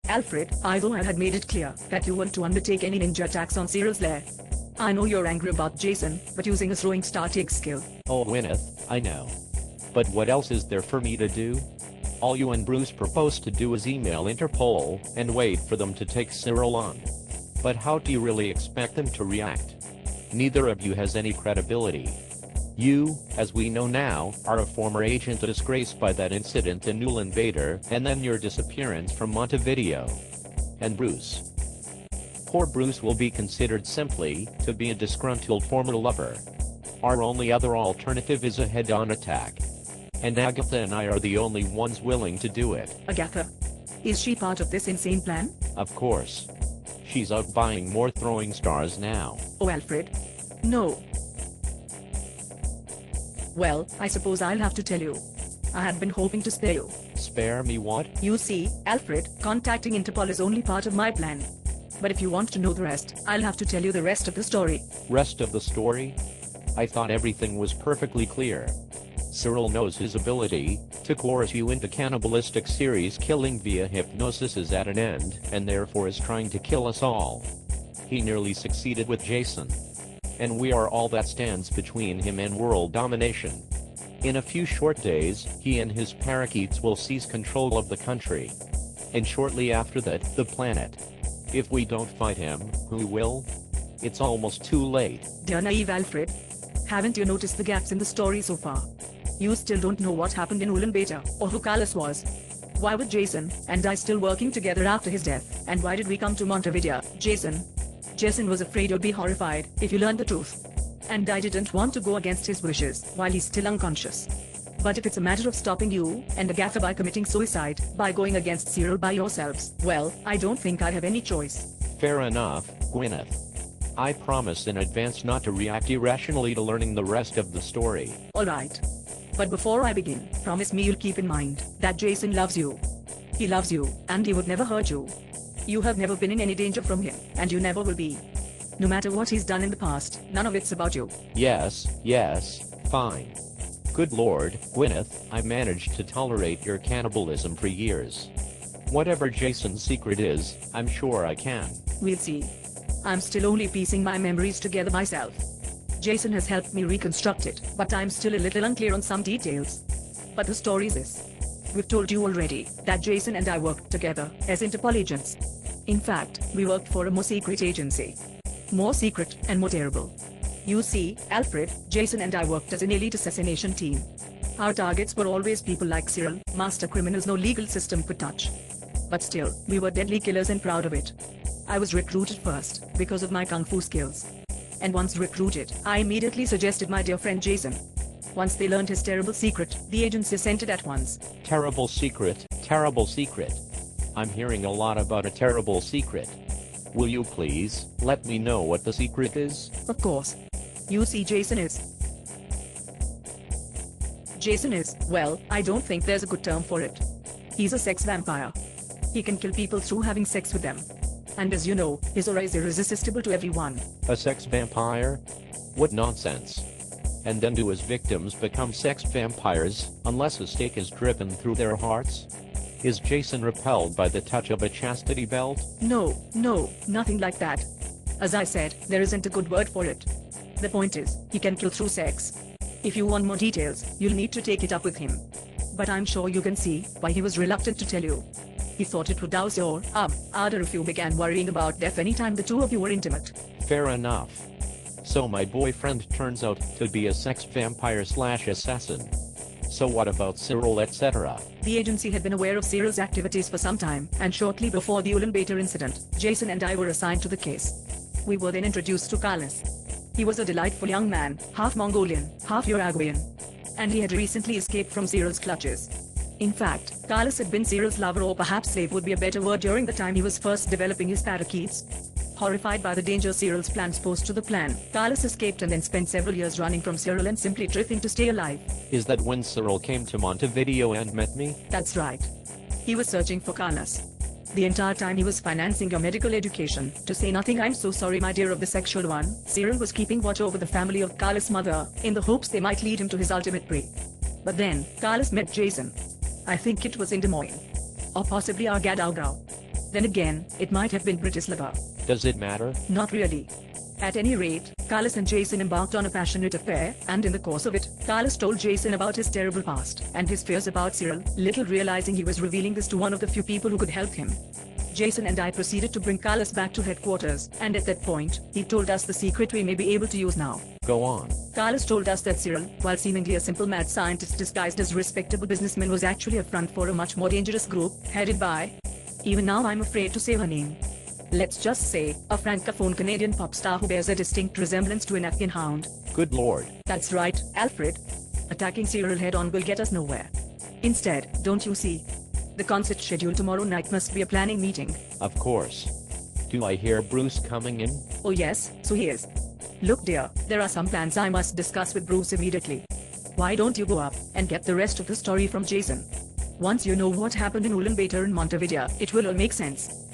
Alfred, although I had made it clear that you weren't to undertake any ninja attacks on Cyril's lair. I know you're angry about Jason, but using a throwing star takes skill. Oh Gwyneth, I know. But what else is there for me to do? All you and Bruce propose to do is email Interpol and wait for them to take Cyril on. But how do you really expect them to react? Neither of you has any credibility. You, as we know now, are a former agent disgraced by that incident in Ulaanbaatar and then your disappearance from Montevideo. And Bruce. Poor Bruce will be considered simply to be a disgruntled former lover. Our only other alternative is a head-on attack. And Agatha and I are the only ones willing to do it. Agatha? Is she part of this insane plan? Of course. She's out buying more throwing stars now. Oh Alfred. No. Well, I suppose I'll have to tell you. I had been hoping to spare you. Spare me what? You see, Alfred, contacting Interpol is only part of my plan. But if you want to know the rest, I'll have to tell you the rest of the story. Rest of the story? I thought everything was perfectly clear. Cyril knows his ability to coerce you into cannibalistic series killing via hypnosis is at an end and therefore is trying to kill us all. He nearly succeeded with Jason. And we are all that stands between him and world domination. In a few short days, he and his parakeets will seize control of the country. And shortly after that, the planet. If we don't fight him, who will? It's almost too late. Dear naive Alfred. Haven't you noticed the gaps in the story so far? You still don't know what happened in Ulaanbaatar, or who Carlos was. Why were Jason and I still working together after his death, and why did we come to Montevideo? Jason was afraid you'd be horrified if you learned the truth. And I didn't want to go against his wishes while he's still unconscious. But if it's a matter of stopping you and Agatha by committing suicide, by going against Cyril by yourselves, well, I don't think I have any choice. Fair enough, Gwyneth. I promise in advance not to react irrationally to learning the rest of the story. Alright. But before I begin, promise me you'll keep in mind that Jason loves you. He loves you, and he would never hurt you. You have never been in any danger from him, and you never will be. No matter what he's done in the past, none of it's about you. Yes, fine. Good Lord, Gwyneth, I managed to tolerate your cannibalism for years. Whatever Jason's secret is, I'm sure I can. We'll see. I'm still only piecing my memories together myself. Jason has helped me reconstruct it, but I'm still a little unclear on some details. But the story's this. We've told you already that Jason and I worked together as Interpol agents. In fact, we worked for a more secret agency. More secret and more terrible. You see, Alfred, Jason and I worked as an elite assassination team. Our targets were always people like Cyril, master criminals no legal system could touch. But still, we were deadly killers and proud of it. I was recruited first, because of my kung fu skills. And once recruited, I immediately suggested my dear friend Jason. Once they learned his terrible secret, the agents assented at once. Terrible secret, terrible secret. I'm hearing a lot about a terrible secret. Will you please let me know what the secret is? Of course. You see, Jason is, well, I don't think there's a good term for it. He's a sex vampire. He can kill people through having sex with them. And as you know, his aura is irresistible to everyone. A sex vampire? What nonsense. And then do his victims become sex vampires, unless a stake is driven through their hearts? Is Jason repelled by the touch of a chastity belt? No, nothing like that. As I said, there isn't a good word for it. The point is, he can kill through sex. If you want more details, you'll need to take it up with him. But I'm sure you can see why he was reluctant to tell you. He thought it would douse your ardor if you began worrying about death anytime the two of you were intimate. Fair enough. So my boyfriend turns out to be a sex vampire/assassin. So what about Cyril, etc.? The agency had been aware of Cyril's activities for some time, and shortly before the Ulaanbaatar incident, Jason and I were assigned to the case. We were then introduced to Carlos. He was a delightful young man, half Mongolian, half Uruguayan. And he had recently escaped from Cyril's clutches. In fact, Carlos had been Cyril's lover, or perhaps slave would be a better word, during the time he was first developing his parakeets. Horrified by the danger Cyril's plans posed to the plan, Carlos escaped and then spent several years running from Cyril and simply drifting to stay alive. Is that when Cyril came to Montevideo and met me? That's right. He was searching for Carlos. The entire time he was financing your medical education, to say nothing, I'm so sorry my dear, of the sexual one. Cyril was keeping watch over the family of Carlos' mother, in the hopes they might lead him to his ultimate prey. But then, Carlos met Jason. I think it was in Des Moines. Or possibly Argadalgao. Then again, it might have been Bratislava. Does it matter? Not really. At any rate, Carlos and Jason embarked on a passionate affair, and in the course of it, Carlos told Jason about his terrible past and his fears about Cyril, little realizing he was revealing this to one of the few people who could help him. Jason and I proceeded to bring Carlos back to headquarters, and at that point, he told us the secret we may be able to use now. Go on. Carlos told us that Cyril, while seemingly a simple mad scientist disguised as respectable businessman, was actually a front for a much more dangerous group, headed by... Even now I'm afraid to say her name. Let's just say, a francophone Canadian pop star who bears a distinct resemblance to an Afghan hound. Good lord. That's right, Alfred. Attacking Cyril head-on will get us nowhere. Instead, don't you see? The concert schedule tomorrow night must be a planning meeting. Of course. Do I hear Bruce coming in? Oh yes, so he is. Look dear, there are some plans I must discuss with Bruce immediately. Why don't you go up and get the rest of the story from Jason? Once you know what happened in Ulaanbaatar and Montevideo, it will all make sense.